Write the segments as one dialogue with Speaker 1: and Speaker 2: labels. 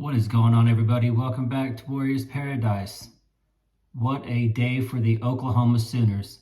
Speaker 1: What is going on, everybody? Welcome back to Warriors Paradise. What a day for the Oklahoma Sooners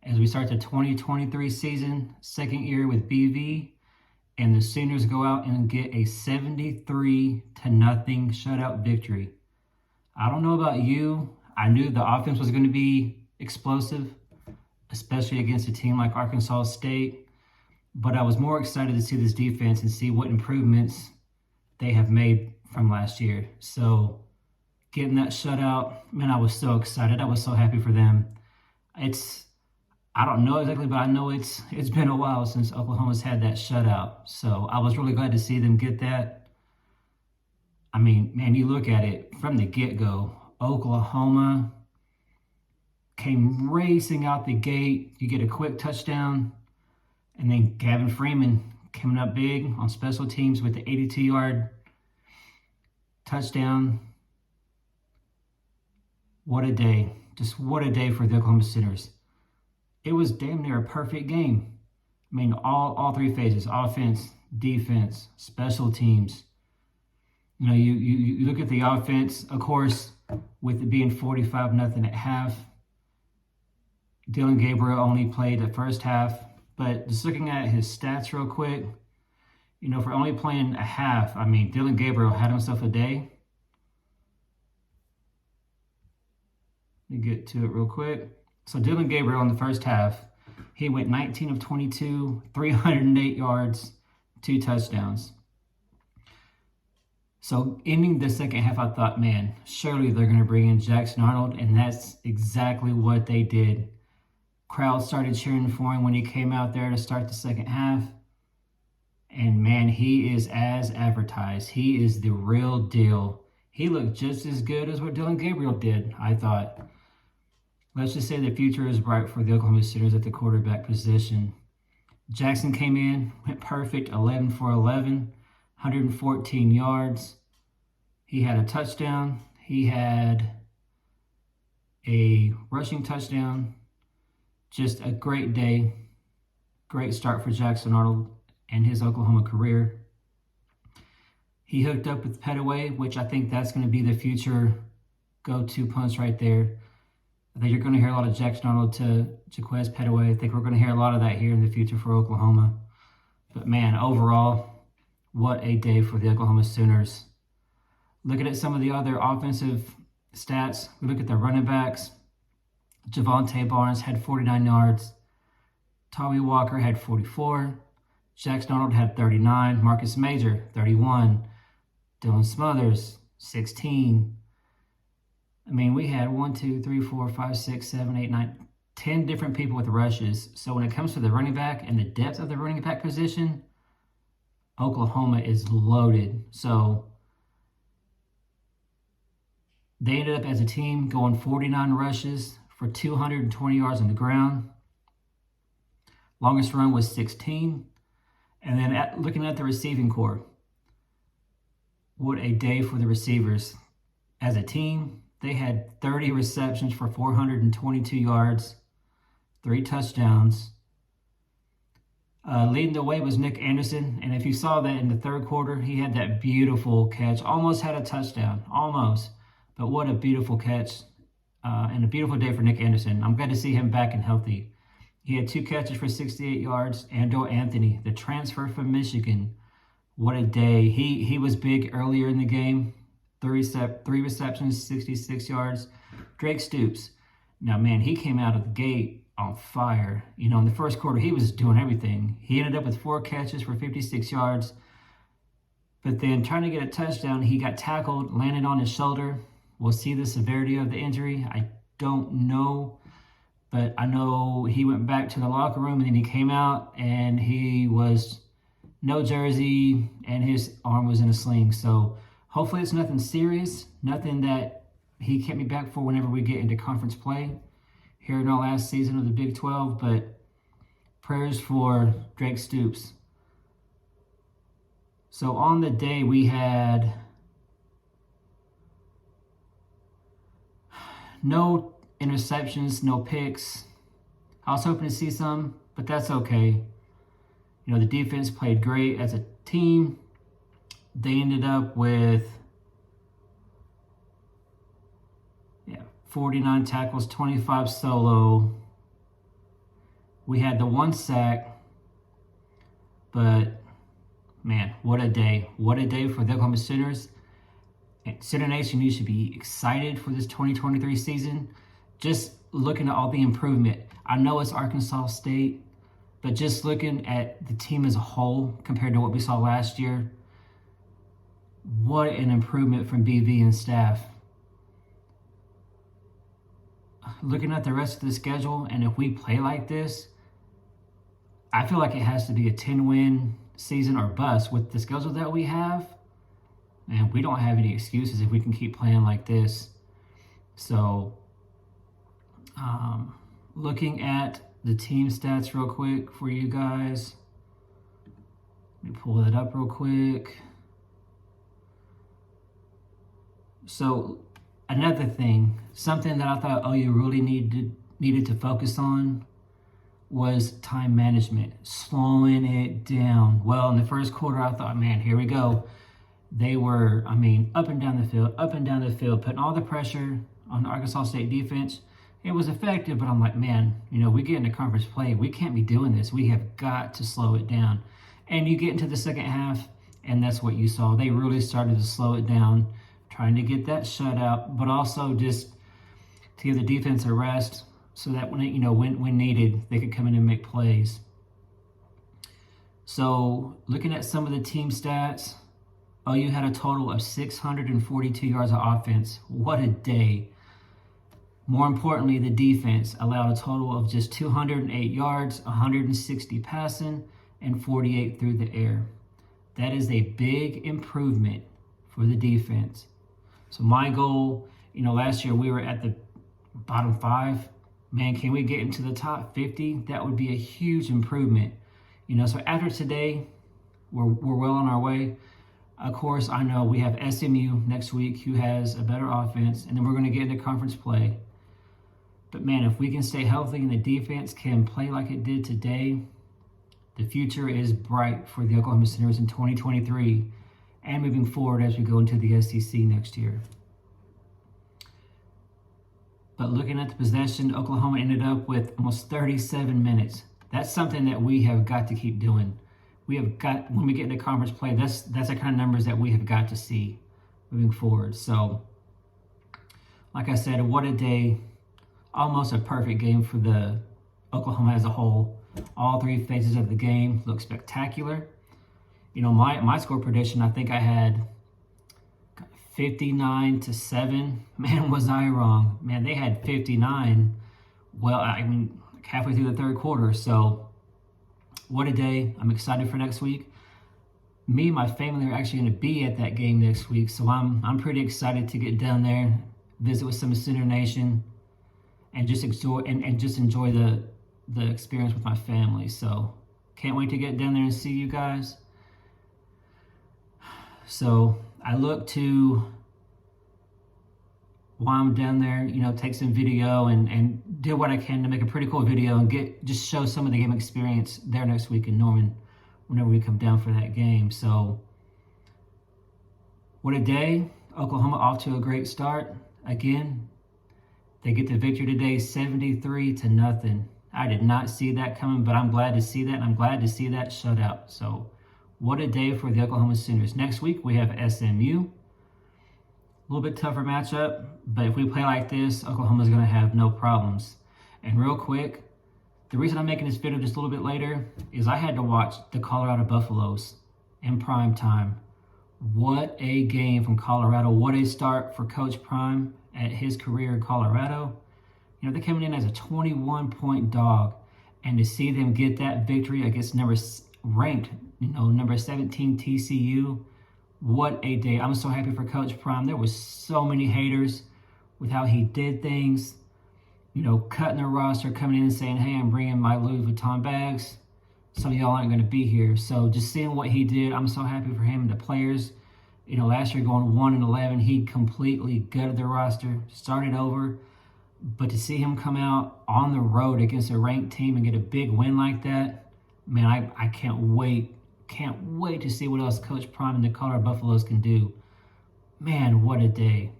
Speaker 1: as we start the 2023 season, second year with BV, and the Sooners go out and get a 73-0 shutout victory. I don't know about you. I knew the offense was going to be explosive, especially against a team like Arkansas State, but I was more excited to see this defense and see what improvements they have made from last year. So getting that shutout, man, I was so excited. I was so happy for them. I don't know exactly, but I know it's been a while since Oklahoma's had that shutout. So I was really glad to see them get that. I mean, man, you look at it from the get-go. Oklahoma came racing out the gate. You get a quick touchdown. And then Gavin Freeman coming up big on special teams with the 82-yard touchdown. What a day. Just what a day for the Oklahoma Sooners. It was damn near a perfect game. I mean, all three phases: offense, defense, special teams. You know, you look at the offense, of course, with it being 45-0 at half. Dillon Gabriel only played the first half, but just looking at his stats real quick, you know, for only playing a half, I mean, Dillon Gabriel had himself a day. Let me get to it real quick. So Dillon Gabriel in the first half, he went 19 of 22, 308 yards, 2 touchdowns. So ending the second half, I thought, man, surely they're going to bring in Jackson Arnold, and that's exactly what they did. Crowd started cheering for him when he came out there to start the second half. And man, he is as advertised. He is the real deal. He looked just as good as what Dillon Gabriel did, I thought. Let's just say the future is bright for the Oklahoma Sooners at the quarterback position. Jackson came in, went perfect, 11 for 11, 114 yards. He had a touchdown. He had a rushing touchdown. Just a great day. Great start for Jackson Arnold and his Oklahoma career. He hooked up with Petaway, which I think that's going to be the future go-to punch right there. I think you're going to hear a lot of Jackson Arnold to Jaquez Petaway. I think we're going to hear a lot of that here in the future for Oklahoma. But man, overall, what a day for the Oklahoma Sooners. Looking at some of the other offensive stats, we look at the running backs. Javonte Barnes had 49 yards. Tommy Walker had 44. Jackson Arnold had 39. Marcus Major, 31. Dylan Smothers, 16. I mean, we had 1, 2, 3, 4, 5, 6, 7, 8, 9, 10 different people with rushes. So when it comes to the running back and the depth of the running back position, Oklahoma is loaded. So they ended up as a team going 49 rushes for 220 yards on the ground. Longest run was 16. And then looking at the receiving corps, what a day for the receivers. As a team, they had 30 receptions for 422 yards, 3 touchdowns. Leading the way was Nick Anderson. And if you saw that in the third quarter, he had that beautiful catch. Almost had a touchdown, almost. But what a beautiful catch. And a beautiful day for Nick Anderson. I'm glad to see him back and healthy. He had 2 catches for 68 yards. Andrew Anthony, the transfer from Michigan. What a day. He was big earlier in the game. 3 receptions, 66 yards. Drake Stoops. Now, man, he came out of the gate on fire. You know, in the first quarter, he was doing everything. He ended up with 4 catches for 56 yards. But then trying to get a touchdown, he got tackled, landed on his shoulder. We'll see the severity of the injury. I don't know, but I know he went back to the locker room and then he came out and he was no jersey and his arm was in a sling. So hopefully it's nothing serious, nothing that he kept me back for whenever we get into conference play here in our last season of the Big 12, but prayers for Drake Stoops. So on the day we had no interceptions, no picks. I was hoping to see some, but that's okay. You know, the defense played great as a team. They ended up with 49 tackles, 25 solo. We had the 1 sack, but man, what a day. What a day for the Oklahoma Sooners. And Sooner Nation, you should be excited for this 2023 season. Just looking at all the improvement. I know it's Arkansas State, but just looking at the team as a whole compared to what we saw last year, what an improvement from BV and staff. Looking at the rest of the schedule, and if we play like this, I feel like it has to be a 10-win season or bust with the schedule that we have. And we don't have any excuses if we can keep playing like this. So, looking at the team stats real quick for you guys. Let me pull that up real quick. So, another thing, something that I thought OU really needed to focus on was time management, slowing it down. Well, in the first quarter, I thought, man, here we go. They were, up and down the field, putting all the pressure on the Arkansas State defense. It was effective, but I'm like, man, we get into conference play. We can't be doing this. We have got to slow it down. And you get into the second half, and that's what you saw. They really started to slow it down, trying to get that shutout, but also just to give the defense a rest so that when needed, they could come in and make plays. So looking at some of the team stats, OU had a total of 642 yards of offense. What a day. More importantly, the defense allowed a total of just 208 yards, 160 passing, and 48 through the air. That is a big improvement for the defense. So my goal, last year we were at the bottom 5. Man, can we get into the top 50? That would be a huge improvement. So after today, we're well on our way. Of course, I know we have SMU next week who has a better offense, and then we're going to get into conference play. But man, if we can stay healthy and the defense can play like it did today, the future is bright for the Oklahoma Sooners in 2023 and moving forward as we go into the SEC next year. But looking at the possession, Oklahoma ended up with almost 37 minutes. That's something that we have got to keep doing. When we get into conference play, that's the kind of numbers that we have got to see moving forward. So, like I said, what a day. Almost a perfect game for the Oklahoma as a whole. All 3 phases of the game look spectacular. My score prediction, I think I had 59-7. Man, was I wrong. Man, they had 59. Well, halfway through the third quarter. So, what a day. I'm excited for next week. Me and my family are actually going to be at that game next week. So I'm pretty excited to get down there, visit with some Sooner Nation, and just enjoy the experience with my family. So can't wait to get down there and see you guys. So I look to, while I'm down there, take some video and do what I can to make a pretty cool video and just show some of the game experience there next week in Norman whenever we come down for that game. So what a day. Oklahoma off to a great start. Again, they get the victory today, 73-0. I did not see that coming, but I'm glad to see that, and I'm glad to see that shutout. So what a day for the Oklahoma Sooners. Next week, we have SMU. A little bit tougher matchup, but if we play like this, Oklahoma's going to have no problems. And real quick, the reason I'm making this video just a little bit later is I had to watch the Colorado Buffaloes in prime time. What a game from Colorado. What a start for Coach Prime at his career in Colorado. They're coming in as a 21-point dog. And to see them get that victory against number 17 TCU, what a day. I'm so happy for Coach Prime. There was so many haters with how he did things. Cutting the roster, coming in and saying, hey, I'm bringing my Louis Vuitton bags. Some of y'all aren't going to be here. So just seeing what he did, I'm so happy for him and the players. Last year going 1-11, he completely gutted the roster, started over. But to see him come out on the road against a ranked team and get a big win like that, man, I can't wait. Can't wait to see what else Coach Prime and the Colorado Buffaloes can do. Man, what a day.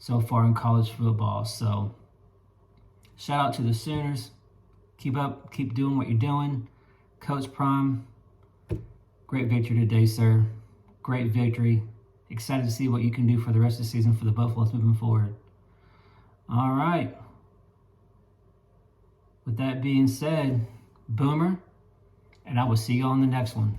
Speaker 1: so far in college football. So shout out to the Sooners. Keep doing what you're doing. Coach Prime, great victory today, sir. Great victory. Excited to see what you can do for the rest of the season for the Buffaloes moving forward. All right. With that being said, Boomer, and I will see you on the next one.